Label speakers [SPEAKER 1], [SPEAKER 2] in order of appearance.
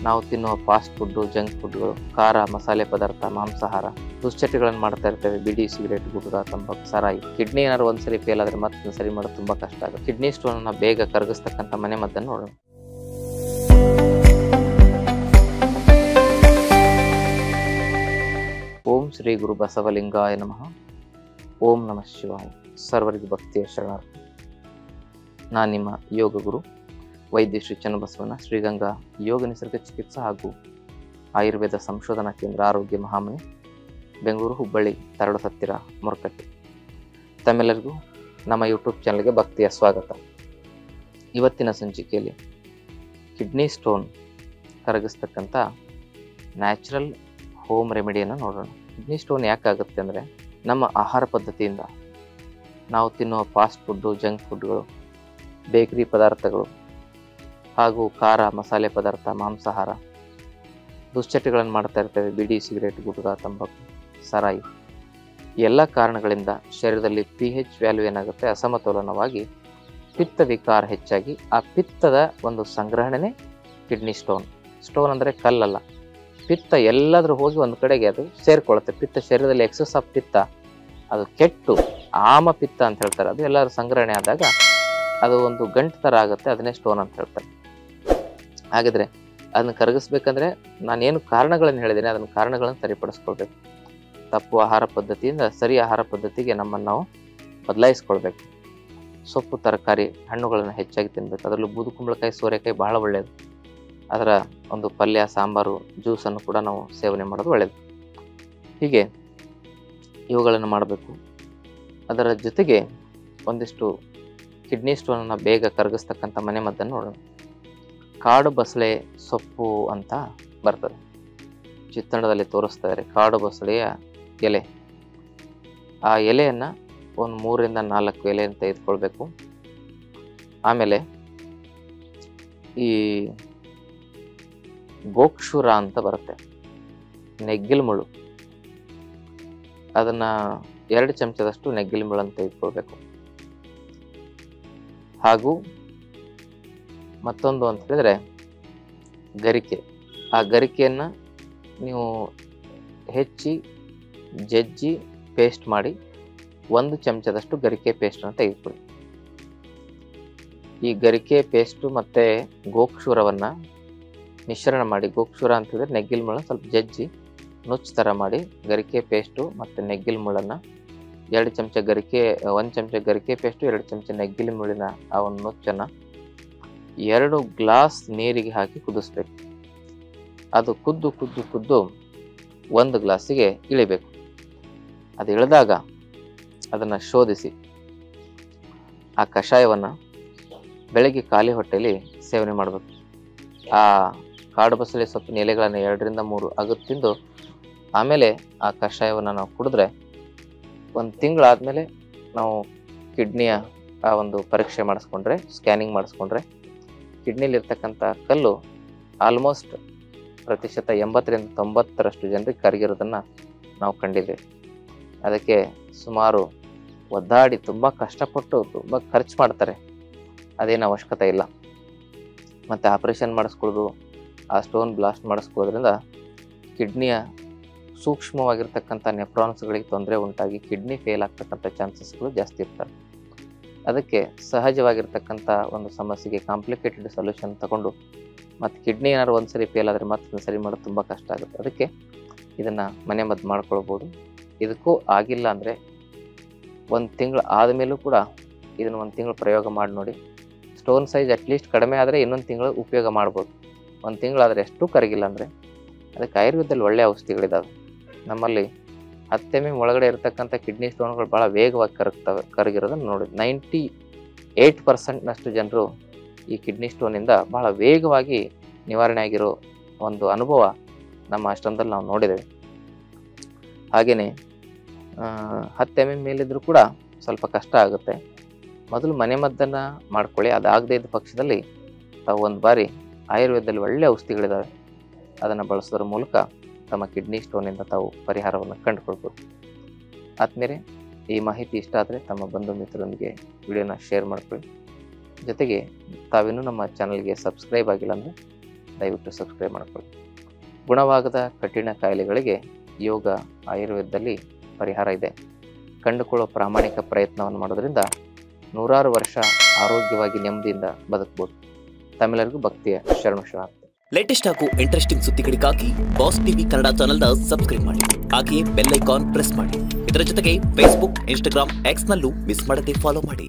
[SPEAKER 1] ನಾವು ತಿನ್ನುವ fast food, junk ಫುಡ್ಗಳು, ಖಾರ, ಮಸಾಲೆ ಪದಾರ್ಥ, ಮಾಂಸಾಹಾರ, ದುಶ್ಚಟಗಳನ್ನು ಮಾಡ್ತಾ ಇರ್ತೇವೆ. ಬಿಡಿ, ಸಿಗರೇಟ್, ಗುಟ್ಕಾ, ತಂಬಾಕು, ಸಾರಾಯಿ. ಕಿಡ್ನಿ ಏನಾದ್ರು ಒಂದ್ಸರಿ ಫೇಲ್ ಆದ್ರೆ ಮತ್ತೆ ಸರಿ ಮಾಡೋದು ತುಂಬಾ ಕಷ್ಟ ಆಗುತ್ತೆ. ಕಿಡ್ನಿ ಸ್ಟೋನ್ ಅನ್ನ ಬೇಗ ಕರಗಿಸ್ತಕ್ಕಂಥ ಮನೆ ಮದ್ದನ್ನು ನೋಡೋಣ. ಓಂ ಶ್ರೀ ಗುರು ಬಸವಲಿಂಗಾಯ ನಮಃ. ಓಂ ನಮಃ ಶಿವಾಯ. ಸರ್ವರಿಗೂ ಭಕ್ತಿಯ ಶರಣಾರ್ಥಿ. ನಾನು ನಿಮ್ಮ ಯೋಗ ಗುರು ವೈದ್ಯ ಶ್ರೀ ಚನ್ನಬಸವಣ್ಣ, ಶ್ರೀಗಂಗಾ ಯೋಗ ನಿಸರ್ಗ ಚಿಕಿತ್ಸಾ ಹಾಗೂ ಆಯುರ್ವೇದ ಸಂಶೋಧನಾ ಕೇಂದ್ರ, ಆರೋಗ್ಯ ಮಹಾಮನೆ, ಬೆಂಗಳೂರು, ಹುಬ್ಬಳ್ಳಿ, ಧಾರವಾಡ ಹತ್ತಿರ, ಮೊರಕಟ್ಟೆ. ತಮ್ಮೆಲ್ಲರಿಗೂ ನಮ್ಮ ಯೂಟ್ಯೂಬ್ ಚಾನಲ್ಗೆ ಭಕ್ತಿಯ ಸ್ವಾಗತ. ಇವತ್ತಿನ ಸಂಚಿಕೆಯಲ್ಲಿ ಕಿಡ್ನಿ ಸ್ಟೋನ್ ಕರಗಿಸ್ತಕ್ಕಂಥ ನ್ಯಾಚುರಲ್ ಹೋಮ್ ರೆಮಿಡಿಯನ್ನು ನೋಡೋಣ. ಕಿಡ್ನಿ ಸ್ಟೋನ್ ಯಾಕಾಗುತ್ತೆ ಅಂದರೆ, ನಮ್ಮ ಆಹಾರ ಪದ್ಧತಿಯಿಂದ ನಾವು ತಿನ್ನುವ ಫಾಸ್ಟ್ ಫುಡ್ಡು, ಜಂಕ್ ಫುಡ್ಗಳು, ಬೇಕರಿ ಪದಾರ್ಥಗಳು ಹಾಗೂ ಖಾರ, ಮಸಾಲೆ ಪದಾರ್ಥ, ಮಾಂಸಾಹಾರ, ದುಶ್ಚಟಗಳನ್ನು ಮಾಡ್ತಾ ಇರ್ತೇವೆ. ಬಿಡಿ, ಸಿಗರೇಟ್, ಗುಟ್ಕಾ, ತಂಬಾಕು, ಸಾರಾಯಿ. ಎಲ್ಲ ಕಾರಣಗಳಿಂದ ಶರೀರದಲ್ಲಿ pH ವ್ಯಾಲ್ಯೂ ಏನಾಗುತ್ತೆ, ಅಸಮತೋಲನವಾಗಿ ಪಿತ್ತ ವಿಕಾರ ಹೆಚ್ಚಾಗಿ ಆ ಪಿತ್ತದ ಒಂದು ಸಂಗ್ರಹಣೆನೇ ಕಿಡ್ನಿ ಸ್ಟೋನ್. ಸ್ಟೋನ್ ಅಂದರೆ ಕಲ್ಲಲ್ಲ, ಪಿತ್ತ ಎಲ್ಲಾದ್ರೂ ಹೋಗಿ ಒಂದು ಕಡೆಗೆ ಅದು ಸೇರ್ಕೊಳ್ಳುತ್ತೆ. ಪಿತ್ತ ಶರೀರದಲ್ಲಿ ಎಕ್ಸಸ್ ಆಫ್ ಪಿತ್ತ ಅದು ಕೆಟ್ಟು ಆಮ ಪಿತ್ತ ಅಂತ ಹೇಳ್ತಾರೆ. ಅದು ಎಲ್ಲರೂ ಸಂಗ್ರಹಣೆ ಆದಾಗ ಅದು ಒಂದು ಗಂಟು ಥರ ಆಗುತ್ತೆ, ಅದನ್ನೇ ಸ್ಟೋನ್ ಅಂತ ಹೇಳ್ತಾರೆ. ಹಾಗಿದ್ರೆ ಅದನ್ನ ಕರಗಿಸ್ಬೇಕಂದ್ರೆ ನಾನೇನು ಕಾರಣಗಳನ್ನು ಹೇಳಿದ್ದೀನಿ ಅದನ್ನ ಕಾರಣಗಳನ್ನು ಸರಿಪಡಿಸ್ಕೊಳ್ಬೇಕು. ತಪ್ಪು ಆಹಾರ ಪದ್ಧತಿಯಿಂದ ಸರಿ ಆಹಾರ ಪದ್ಧತಿಗೆ ನಮ್ಮನ್ನು ನಾವು ಬದಲಾಯಿಸ್ಕೊಳ್ಬೇಕು. ಸೊಪ್ಪು, ತರಕಾರಿ, ಹಣ್ಣುಗಳನ್ನು ಹೆಚ್ಚಾಗಿ ತಿನ್ಬೇಕು. ಅದರಲ್ಲೂ ಬೂದುಕುಂಬಳಕಾಯಿ, ಸೋರೆಕಾಯಿ ಬಹಳ ಒಳ್ಳೆಯದು. ಅದರ ಒಂದು ಪಲ್ಯ, ಸಾಂಬಾರು, ಜ್ಯೂಸನ್ನು ಕೂಡ ನಾವು ಸೇವನೆ ಮಾಡೋದು ಒಳ್ಳೆಯದು. ಹೀಗೆ ಇವುಗಳನ್ನು ಮಾಡಬೇಕು. ಅದರ ಜೊತೆಗೆ ಒಂದಿಷ್ಟು ಕಿಡ್ನಿ ಸ್ಟೋನನ್ನು ಬೇಗ ಕರಗಿಸ್ತಕ್ಕಂಥ ಮನೆ ಮದ್ದನ್ನು ನೋಡೋಣ. ಕಾಡು ಬಸಳೆ ಸೊಪ್ಪು ಅಂತ ಬರ್ತದೆ, ಚಿತ್ರಣದಲ್ಲಿ ತೋರಿಸ್ತಾ ಇದ್ದಾರೆ. ಕಾಡು ಬಸಳೆಯ ಎಲೆ, ಆ ಎಲೆಯನ್ನು ಒಂದು 3 ರಿಂದ 4 ಎಲೆಯನ್ನು ತೆಗೆದುಕೊಳ್ಬೇಕು. ಆಮೇಲೆ ಈ ಗೋಕ್ಷುರ ಅಂತ ಬರುತ್ತೆ, ನೆಗ್ಗಿಲ್ ಮುಳ್ಳು, ಅದನ್ನ 2 ಚಮಚದಷ್ಟು ನೆಗ್ಗಿಲ್ ಮುಳ್ಳನ್ನು ತೆಗೆದುಕೊಳ್ಬೇಕು. ಹಾಗೂ ಮತ್ತೊಂದು ಅಂತ ಹೇಳಿದ್ರೆ ಗರಿಕೆ. ಆ ಗರಿಕೆಯನ್ನು ನೀವು ಹೆಚ್ಚಿ ಜಜ್ಜಿ ಪೇಸ್ಟ್ ಮಾಡಿ 1 ಚಮಚದಷ್ಟು ಗರಿಕೆ ಪೇಸ್ಟನ್ನು ತೆಗೆದುಕೊಳ್ಳಿ. ಈ ಗರಿಕೆ ಪೇಸ್ಟು ಮತ್ತು ಗೋಕ್ಷೂರವನ್ನು ಮಿಶ್ರಣ ಮಾಡಿ, ಗೋಕ್ಷೂರ ಅಂತ ಹೇಳಿದ್ರೆ ನೆಗ್ಗಿಲ್ ಮುಳ್ಳ ಸ್ವಲ್ಪ ಜಜ್ಜಿ ನುಚ್ಚು ಥರ ಮಾಡಿ, ಗರಿಕೆ ಪೇಸ್ಟು ಮತ್ತು ನೆಗ್ಗಿಲ್ ಮುಳ್ಳನ್ನು 2 ಚಮಚ ಗರಿಕೆ, 1 ಚಮಚ ಗರಿಕೆ ಪೇಸ್ಟು, 2 ಚಮಚ ನೆಗ್ಗಿಲ್ ಮುಳ್ಳಿನ ಆ ಒಂದು ನುಚ್ಚನ್ನು 2 ಗ್ಲಾಸ್ ನೀರಿಗೆ ಹಾಕಿ ಕುದಿಸ್ಬೇಕು. ಅದು ಕುದ್ದು 1 ಗ್ಲಾಸಿಗೆ ಇಳಿಬೇಕು. ಅದು ಇಳಿದಾಗ ಅದನ್ನು ಶೋಧಿಸಿ ಆ ಕಷಾಯವನ್ನು ಬೆಳಗ್ಗೆ ಖಾಲಿ ಹೊಟ್ಟೆಯಲ್ಲಿ ಸೇವನೆ ಮಾಡಬೇಕು. ಆ ಕಾಡು ಬಸಳೆ ಸೊಪ್ಪಿನ ಎಲೆಗಳನ್ನು 2 ರಿಂದ 3 ಅಗದು ತಿಂದು ಆಮೇಲೆ ಆ ಕಷಾಯವನ್ನು ನಾವು ಕುಡಿದ್ರೆ 1 ತಿಂಗಳಾದಮೇಲೆ ನಾವು ಕಿಡ್ನಿಯ ಆ ಒಂದು ಪರೀಕ್ಷೆ ಮಾಡಿಸ್ಕೊಂಡ್ರೆ, ಸ್ಕ್ಯಾನಿಂಗ್ ಮಾಡಿಸ್ಕೊಂಡ್ರೆ ಕಿಡ್ನಿಲಿರ್ತಕ್ಕಂಥ ಕಲ್ಲು ಆಲ್ಮೋಸ್ಟ್ ಪ್ರತಿಶತ 80 ರಿಂದ 90ರಷ್ಟು ಜನರಿಗೆ ಕರಗಿರೋದನ್ನು ನಾವು ಕಂಡಿದ್ದೇವೆ. ಅದಕ್ಕೆ ಸುಮಾರು ಒದ್ದಾಡಿ ತುಂಬ ಕಷ್ಟಪಟ್ಟು ತುಂಬ ಖರ್ಚು ಮಾಡ್ತಾರೆ, ಅದೇನು ಅವಶ್ಯಕತೆ ಇಲ್ಲ. ಮತ್ತು ಆಪ್ರೇಷನ್ ಮಾಡಿಸ್ಕೊಳ್ಳೋದು, ಆ ಸ್ಟೋನ್ ಬ್ಲಾಸ್ಟ್ ಮಾಡಿಸ್ಕೊಳ್ಳೋದ್ರಿಂದ ಕಿಡ್ನಿಯ ಸೂಕ್ಷ್ಮವಾಗಿರ್ತಕ್ಕಂಥ ನೆಫ್ರಾನ್ಸ್ಗಳಿಗೆ ತೊಂದರೆ ಉಂಟಾಗಿ ಕಿಡ್ನಿ ಫೇಲ್ ಆಗ್ತಕ್ಕಂಥ ಚಾನ್ಸಸ್ಗಳು ಜಾಸ್ತಿ ಇರ್ತವೆ. ಅದಕ್ಕೆ ಸಹಜವಾಗಿರ್ತಕ್ಕಂಥ ಒಂದು ಸಮಸ್ಯೆಗೆ ಕಾಂಪ್ಲಿಕೇಟೆಡ್ ಸೊಲ್ಯೂಷನ್ ತಗೊಂಡು ಮತ್ತು ಕಿಡ್ನಿ ಏನಾದ್ರು ಒಂದ್ಸರಿ ಫೇಲ್ ಆದರೆ ಮತ್ತೆ ಸರಿ ಮಾಡೋದು ತುಂಬ ಕಷ್ಟ ಆಗುತ್ತೆ. ಅದಕ್ಕೆ ಇದನ್ನು ಮನೆ ಮದ್ದು ಮಾಡ್ಕೊಳ್ಬೋದು. ಇದಕ್ಕೂ ಆಗಿಲ್ಲ ಅಂದರೆ 1 ತಿಂಗಳು ಆದಮೇಲೂ ಕೂಡ ಇದನ್ನು 1 ತಿಂಗಳು ಪ್ರಯೋಗ ಮಾಡಿ ನೋಡಿ. ಸ್ಟೋನ್ ಸೈಜ್ ಅಟ್ಲೀಸ್ಟ್ ಕಡಿಮೆ ಆದರೆ ಇನ್ನೊಂದು ತಿಂಗಳು ಉಪಯೋಗ ಮಾಡ್ಬೋದು. 1 ತಿಂಗಳಾದರೆ ಎಷ್ಟು ಕರಗಿಲ್ಲ ಅಂದರೆ ಅದಕ್ಕೆ ಆಯುರ್ವೇದದಲ್ಲಿ ಒಳ್ಳೆಯ ಔಷಧಿಗಳಿದ್ದಾವೆ. ನಮ್ಮಲ್ಲಿ 10 mm ಒಳಗಡೆ ಇರತಕ್ಕಂಥ ಕಿಡ್ನಿ ಸ್ಟೋನ್ಗಳು ಭಾಳ ವೇಗವಾಗಿ ಕರಗಿರೋದನ್ನು ನೋಡಿ 98% ಜನರು ಈ ಕಿಡ್ನಿ ಸ್ಟೋನಿಂದ ಬಹಳ ವೇಗವಾಗಿ ನಿವಾರಣೆ ಆಗಿರೋ ಒಂದು ಅನುಭವ ನಮ್ಮ ಆಶ್ರಮದಲ್ಲಿ ನಾವು ನೋಡಿದ್ದೇವೆ. ಹಾಗೆಯೇ 10 mm ಮೇಲಿದ್ರೂ ಕೂಡ ಸ್ವಲ್ಪ ಕಷ್ಟ ಆಗುತ್ತೆ. ಮೊದಲು ಮನೆ ಮದ್ದನ್ನು ಮಾಡ್ಕೊಳ್ಳಿ. ಅದಾಗದೇ ಇದ್ದ ಪಕ್ಷದಲ್ಲಿ ತಾವು 1 ಬಾರಿ ಆಯುರ್ವೇದದಲ್ಲಿ ಒಳ್ಳೆಯ ಔಷಧಿಗಳಿದ್ದಾವೆ, ಅದನ್ನು ಬಳಸೋದ್ರ ಮೂಲಕ ತಮ್ಮ ಕಿಡ್ನಿ ಸ್ಟೋನಿಂದ ತಾವು ಪರಿಹಾರವನ್ನು ಕಂಡುಕೊಳ್ಬೋದು. ಆದಮೇಲೆ ಈ ಮಾಹಿತಿ ಇಷ್ಟ ಆದರೆ ತಮ್ಮ ಬಂಧು ಮಿತ್ರರೊಂದಿಗೆ ವಿಡಿಯೋನ ಶೇರ್ ಮಾಡ್ಕೊಳ್ಳಿ. ಜೊತೆಗೆ ತಾವಿನ್ನೂ ನಮ್ಮ ಚಾನಲ್ಗೆ ಸಬ್ಸ್ಕ್ರೈಬ್ ಆಗಿಲ್ಲ ಅಂದರೆ ದಯವಿಟ್ಟು ಸಬ್ಸ್ಕ್ರೈಬ್ ಮಾಡ್ಕೊಳ್ಳಿ. ಗುಣವಾಗದ ಕಠಿಣ ಕಾಯಿಲೆಗಳಿಗೆ ಯೋಗ ಆಯುರ್ವೇದದಲ್ಲಿ ಪರಿಹಾರ ಇದೆ. ಕಂಡುಕೊಳ್ಳುವ ಪ್ರಾಮಾಣಿಕ ಪ್ರಯತ್ನವನ್ನು ಮಾಡೋದ್ರಿಂದ ನೂರಾರು ವರ್ಷ ಆರೋಗ್ಯವಾಗಿ ನೆಮ್ಮದಿಯಿಂದ ಬದುಕಬಹುದು. ತಮ್ಮೆಲ್ಲರಿಗೂ ಭಕ್ತಿಯ ಶರಣು ಶರಣಾರ್ಥಿ.
[SPEAKER 2] ಲೇಟೆಸ್ಟ್ ಹಾಗೂ ಇಂಟ್ರೆಸ್ಟಿಂಗ್ ಸುದ್ದಿಗಳಿಗಾಗಿ ಬಾಸ್ ಟಿವಿ ಕನ್ನಡ ಚಾನೆಲ್ನ ಸಬ್ಸ್ಕ್ರೈಬ್ ಮಾಡಿ. ಹಾಗೆಯೇ ಬೆಲ್ ಐಕಾನ್ ಪ್ರೆಸ್ ಮಾಡಿ. ಇದರ ಜೊತೆಗೆ ಫೇಸ್ಬುಕ್, ಇನ್ಸ್ಟಾಗ್ರಾಮ್, ಎಕ್ಸ್ ನಲ್ಲೂ ಮಿಸ್ ಮಾಡದೆ ಫಾಲೋ ಮಾಡಿ.